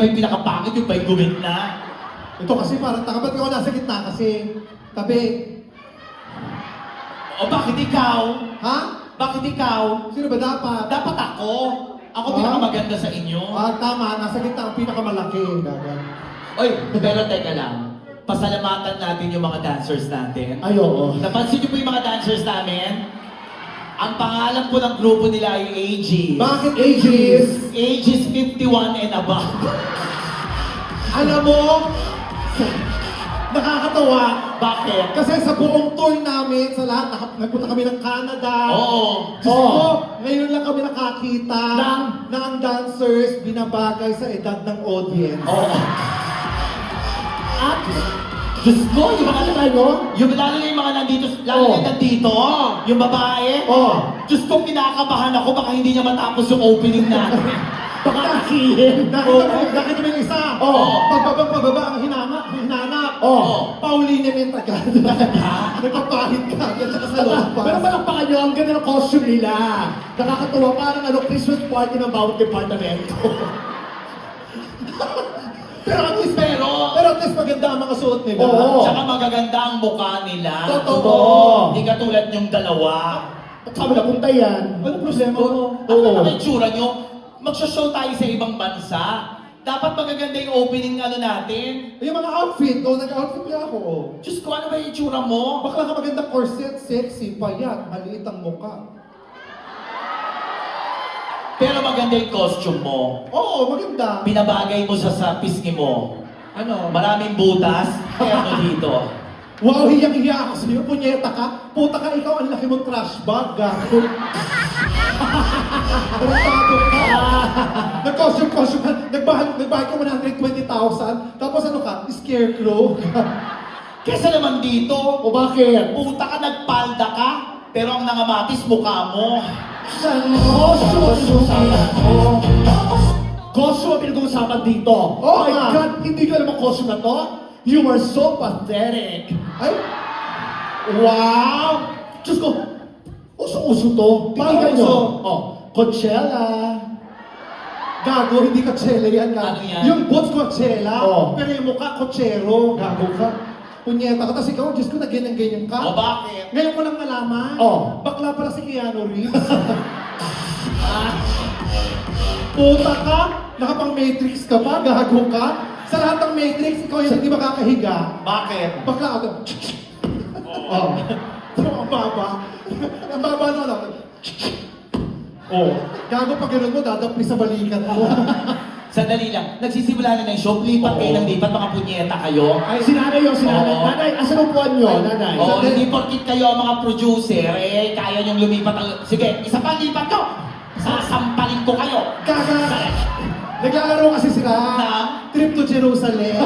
pa yung pinakapangit, yung pa yung gumit na. Ito kasi parang taka. Ba't ikaw nasa gitna kasi? Tabi. O bakit ikaw? Ha? Bakit ikaw? Sino ba dapat? Dapat ako. Ako Ah? pinakamaganda sa inyo. Tama. Nasa gitna ang pinakamalaki. Gaga. Oy, pero teka lang. Pasalamatan natin yung mga dancers natin. Ay, oo. Napansin niyo po yung mga dancers namin? Ang pangalan po ng grupo nila ay Aegis. Bakit ages? Aegis 51 and above. Alam mo, nakakatawa. Bakit? Kasi sa buong tour namin, sa lahat, nagpunta kami ng Canada. Oo. Diyos ko, ngayon lang kami nakakita Ng? na ang dancers binabagay sa edad ng audience. Oo. At, Diyos ko, yung mga yung lalo na yung mga nandito, lalo na yung nandito, yung babae. Diyos ko, kinakabahan ako, baka hindi niya matapos yung opening natin. Baka nakihin. Nakita mo yung isa? Pagbabang pababa ang hinana. Pauline Mentagal. Nagpapahit ka agad sa loob. Pero malakpakan nyo, ang ganda ng costume nila. Nakakatuwa, parang Christmas party ng bawat departamento. Pero at least maganda ang mga suot nila. Oo. Tsaka magaganda ang mukha nila. Totoo. Hindi katulad yung dalawa. At sabi na punta yan. Ano problema mo? Ano naman ang itsura nyo? Magsha-show tayo sa ibang bansa. Dapat magaganda yung opening natin. Yung mga outfit, nag-outfit niya ako. Diyos ko, ano ba yung itsura mo? Bakla ka maganda corset, sexy, payat, maliit ang mukha. Pero maganda yung costume mo. Oo, maganda. Binabagay mo sa pisngi mo. Ano? Maraming butas. Kaya ano dito? Wow, hiyang-hiya ako sa'yo. Punyeta ka. Puta ka, ikaw ang laki mong trash bag. Gago. Tarantado ka. Nag-costume ka. Nagbahay ka 120,000. Tapos ano ka? Scarecrow. Kesa naman dito, O bakit? puta ka, nagpalda ka. Pero ang nangamatis, mukha mo. Costume ang pinag-uusapan dito. Oh, my nga. God, hindi ko alam ang costume na to. You are so pathetic. Ay, Wow! Diyos ko, uso-uso to. Paano Tingnan uso? nyo. Coachella. gago, hindi Coachella yan. Gago. Ano yan? Yung boots Coachella, Oh. pero yung mukha Coachero. Gago ka. Punyeta ka. Tapos ikaw, Diyos ko, ganyan ka. O bakit? Ngayon ko lang nalaman. Oh. Bakla pala si Keanu Reeves. Puta ka, nakapang Matrix ka pa, gago ka. Sa lahat ng Matrix, ikaw yung hindi makakahiga. Bakit? Bakla ako. Oh. Ang baba. Ang baba no, ano. Gago pag gano'n mo, dadapli sa balikat mo. Sandali lang. Nagsisimula na ng show. Lipat kayo ng lipat. Mga punyeta kayo. Ay, si nanay yun, si nanay. Oo. Nanay, asan ang puwan nyo, nanay? Oo, hindi porkit kayo ang mga producer, kaya niyong lumipat ang... Sige, isa pa lipat nyo! Sasampalin ko kayo! Gaga! Naglalaro kasi sila. Na? Trip to Jerusalem.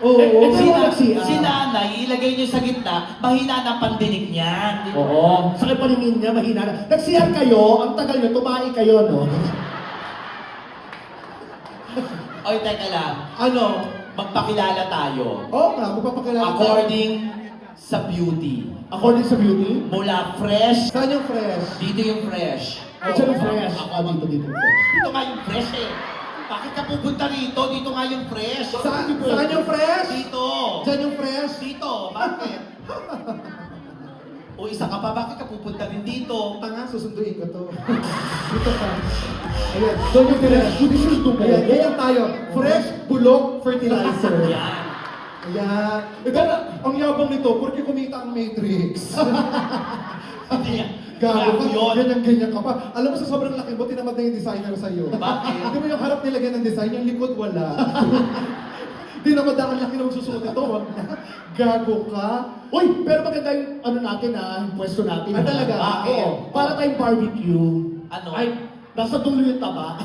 Oo. Si nanay, ilagay niyo sa gitna, mahina na pandinig niyan. Oo. Sakit paningin niya, mahina na. Nagsiyan kayo, ang tagal nyo, tumahi kayo, no? Oy, teka lang. Ano? Magpakilala tayo. Oo nga, magpapakilala tayo. According sa beauty. According sa beauty, Mula fresh, Saan yung fresh? dito yung fresh. at siya yung fresh. Ako dito. Dito nga yung fresh eh. Bakit ka pupunta rito? Dito nga yung fresh. Saan yung fresh? Dito. Saan yung fresh? Dito. Bakit? O isa ka pa, bakit ka pupunta rin dito? Tanga, susunduin ko to. Dito ka. Ayan, doon yung fresh. This is too Ayan, bad. ganyan tayo. Fresh, bulok, fertilizer. Yan. Ayan. Ito, ang yabang nito, porque kumita ang Matrix. Ayan. Gago ka, yun. ganyan ka pa. Alam mo sa sobrang laki mo, tinamad na yung designer sa'yo. Bakit? Hindi mo yung harap nilagyan ng design, yung likod wala. Tinamad na ang laki na magsusuot ito. Wag na. Gago ka. Uy, pero maganda yung ano natin yung pwesto natin. Ah, talaga? Bakit? Oo. Para tayong barbecue. Ano? Ay, nasa dulo yung taba.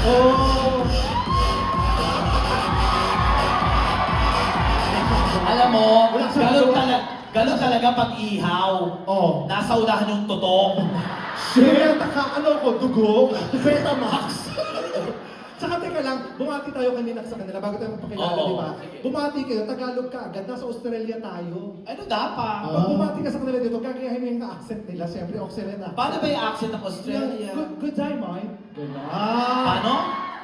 Oh. Alam mo, Wala sa galon talaga pag ihaw. Oh. Nasa unahan yung totoo. Shit, ano ko, dugo. Betamax. Tsaka teka lang, bumati tayo kanina sa kanila bago tayo magpakilala, Oo, di ba? sige. Bumati kayo, Tagalog ka agad, nasa Australia tayo. Ano dapat? Pag bumati ka sa kanila dito, gagayahin mo yung accent nila, siyempre, Australian accent. Paano ba yung accent ng Australia? Good day, mate. Paano?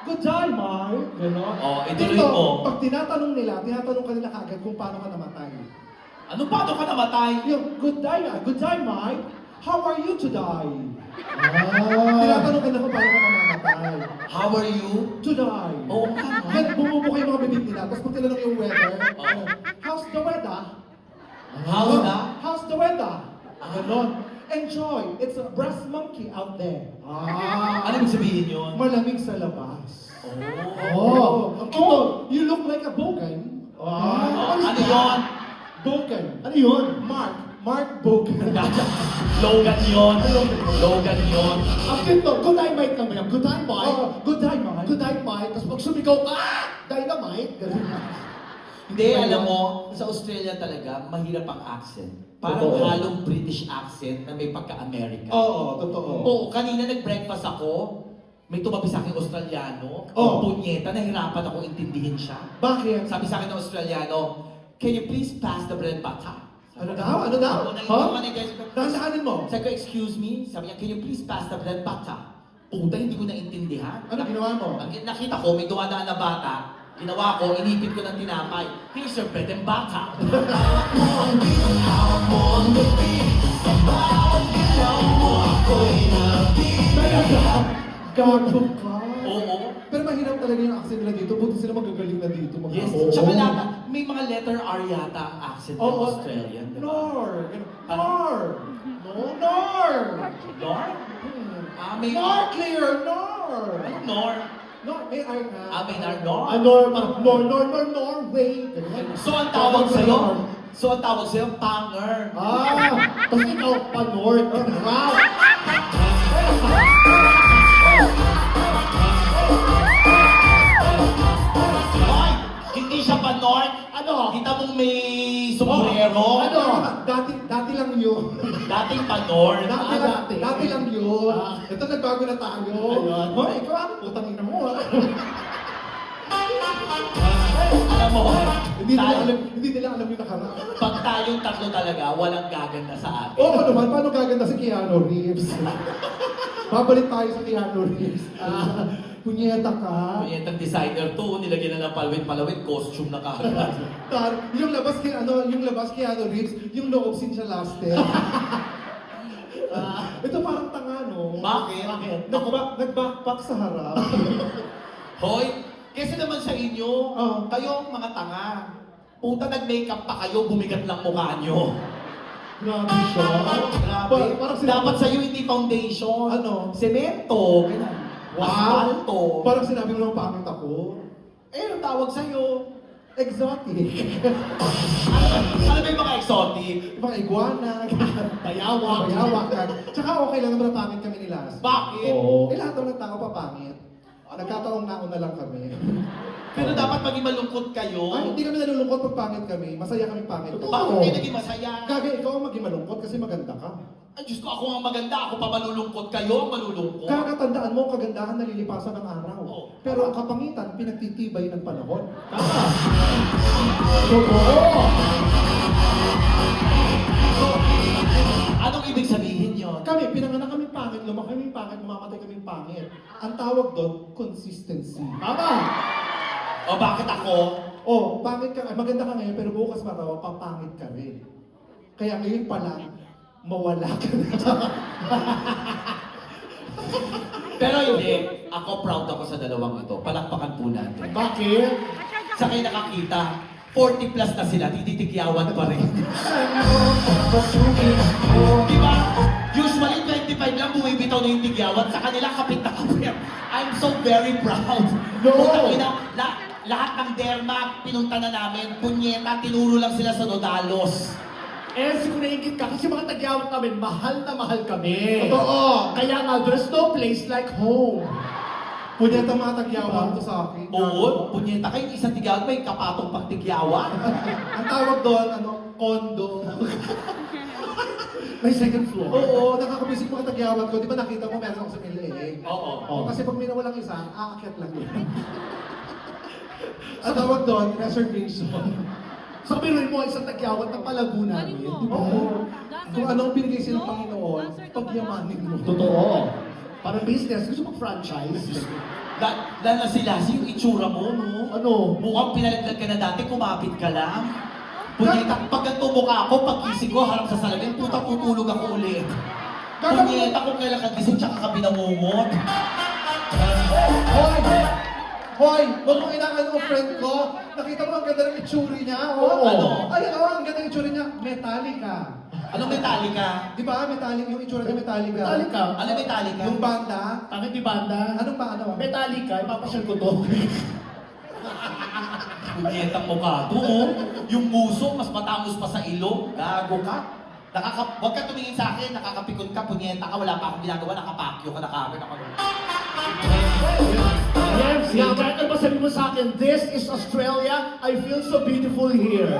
good day, Mark. Gano'n. Oh, ituloy Dito, mo. pag tinatanong ka nila kagad kung paano ka namatay. Ano paano ka namatay? Yung, good day, Mike. How are you today? Tinatanong ka na kung paano ka namamatay. How are you? Today. Oo nga. Yan, bumubuka yung mga bibig nila. Tapos pag tinanong yung weather, Oo. how's the weather? How's that? How's the weather? Ganon. Enjoy. It's a brass monkey out there. Ano ibig sabihin yun? Malamig sa labas. Oh. You look like a bogan. Ano yun? Bogan. Ano yun? Mark Bogan. Logan yun. Logan yun. Ang cute to, good night, Mike lang ba yan? Good night, Mike. Good day, Mike. Good night, Mike. Tapos pag sumigaw ka, dynamite. Ganun. Hindi, alam mo, sa Australia talaga, mahirap ang accent. Parang Totoo. halong British accent na may pagka-American. Oo, totoo. Oo, kanina nag-breakfast ako, may tumabi sa akin Australiano, Oh. punyeta, nahirapan ako intindihin siya. Bakit? Sabi sa akin ng Australiano, can you please pass the bread butter? Ano daw? Ano daw? Oo, naiiwan ka guys. Nasaanin mo? Sabi ko, excuse me? Sabi niya, can you please pass the bread butter? Puta, hindi ko naintindihan. Ano ginawa mo? Ang nakita ko, may dumadaan na bata, ginawa ko, inipit ko ng tinapay. Here's your bread and butter. Gago ka. Oo. Pero mahirap talaga yung accent nila dito. Buti sila magagaling na dito. Yes. Oo. Tsaka lahat, may mga letter R yata ang accent ng Oo. Australian. Diba? Nor. Nor. Nor. Nor? Ah, may Nor clear. Nor. Ano Nor? Nor. May R na. Ah, may Nor? Parang Norway. Ganun. So, ang tawag sa'yo? So, ang tawag sa'yo, panger. Tapos ikaw, pa-North. Wow! Hoy! Hindi siya pa North. Ano? Kita mong may sombrero. Ano? Dati lang yun. Dating pa North. Dati lang yun. Ah. Ito nagbago na tayo. Ayun. Hoy, ikaw ang putang ina mo. Alam mo, Hindi nila alam yung nakaraan. pag tayong tatlo talaga, walang gaganda sa atin. Oo naman, paano gaganda si Keanu Reeves? Babalik tayo sa Keanu Reeves. Punyeta ka. Punyetang designer to, nilagyan na ng palawit-palawit, costume na kagad. Yung labas kay Keanu Reeves, yung loob sin siya laster. Ito parang tanga, no? Bakit? Nag-backpack sa harap. Hoy, kasi naman sa inyo, kayo ang mga tanga. Puta, nag-makeup pa kayo, bumigat lang mukha nyo. Grabe siya. Grabe. Parang sinabi- Dapat sa'yo hindi foundation. Ano? Semento. Ganun. Asfalto. Parang sinabi mo lang pangit ako. Eh, ang tawag sa'yo. Exotic. Ano ba yung mga exotic? Mga iguana, bayawak. Tsaka okay lang naman na pangit kami ni Las. Bakit? Eh, lahat naman ng tao papangit. Nagkataong nauna lang kami. Pero dapat maging malungkot kayo. Ay, hindi kami nalulungkot pag pangit kami. Masaya kami pangit. Bakit kayo naging masaya? Gagay, ikaw ang maging malungkot kasi maganda ka. Ay, Diyos ko, ako ang maganda. Ako pa malulungkot. Kayo ang malulungkot. Kakatandaan mo, ang kagandahan nalilipasan ng araw. Oo. Pero ang kapangitan, pinagtitibay ng panahon. Tama. Anong ibig sabihin yon? Kami, pinanganak kami pangit, lumaki kami pangit, mamamatay kami pangit. Ang tawag doon, consistency. Tama. O bakit ako? Oh, pangit ka, maganda ka ngayon, pero bukas maraw, papangit ka rin. Kaya ngayon pa lang, mawala ka na. Pero hindi. Ako proud ako sa dalawang ito. Palakpakan po natin. Bakit? Sa kayo nakakita, 40 plus na sila, titikyawan pa rin. Di ba? Usually 25 lang bumibitaw na yung tigyawan. Sa kanila kapit na kapit. I'm so very proud. No! Putang ina, lahat ng derma, pinunta na namin. Punyeta, tinuro lang sila sa Nodalos. Eh, siguro naingit ka kasi mga tagyawat namin, mahal na mahal kami. Totoo. Kaya nga, there's no place like home. Punyeta mga tagyawan to sa akin. Oo, punyeta kayo, isang tigyawan, may kapatong pang tigyawan. Ang tawag doon, kondo. May second floor. Oo, nakakabisit mga tagyawat ko. Di ba nakita mo, meron ako sa LA. Oo. Oh, kasi pag may nawalang isa, aakyat lang yun. Ang tawag doon, reservation. So, biruin mo isang tagyawat ng palago namin. Di ba? Oo. Kung anong binigay silang Panginoon, pagyamanin mo. Totoo. Parang business, gusto mag-franchise. Lala si Lassie, yung itsura mo, no? Ano? Mukhang pinalaglag ka na dati, kumapit ka lang. Punyeta, pag ganito mukha ako, pagkising ko, harap sa salamin, puta tutulog ako ulit. Punyeta, kung kailan ka gising, tsaka ka binangungot. Hoy, huwag mong inaano mo friend ko. Nakita mo ang ganda ng itsuri niya. Oo. Ano? Ay, ang ganda ng itsuri niya. Metallica. Anong Metallica? Di ba? Metallica, yung itsura niya Metallica. Metallica. Ano Metallica? Yung banda. Bakit di banda? Anong banda? Metallica, ipapasyal ko to. Punyetang mukha to, oh. Yung muso, mas matangos pa sa ilong. Gago ka. Huwag ka tumingin sa akin, nakakapikon ka, punyeta ka, wala pa akong ginagawa, nakapakyo ka na kagad ako. Ramsey, kahit ano ba sabi mo sa akin, this is Australia, I feel so beautiful here.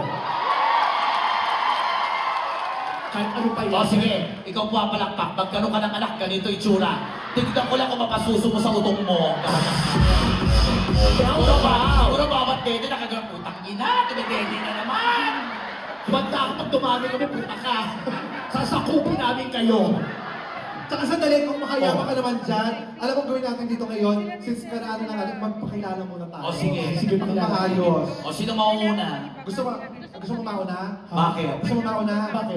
Kahit ano pa yan. O sige, ikaw puwapalakpak, magkaroon ka ng anak, ganito itsura. Tignan ko lang kung mapasuso mo sa utong mo. Siguro bawat dede nakagawa, putang ina, tumidede na naman. Banda ako pag dumami kami, puta ka. Sasakupin namin kayo. Tsaka sandali, kung makayaman ka naman dyan, alam mo gawin natin dito ngayon, since karaan na nga, magpakilala muna tayo. O sige. Sige, pakilala. Maayos. O sino mauna? Gusto mo mauna? Bakit? Gusto mo mauna? Bakit?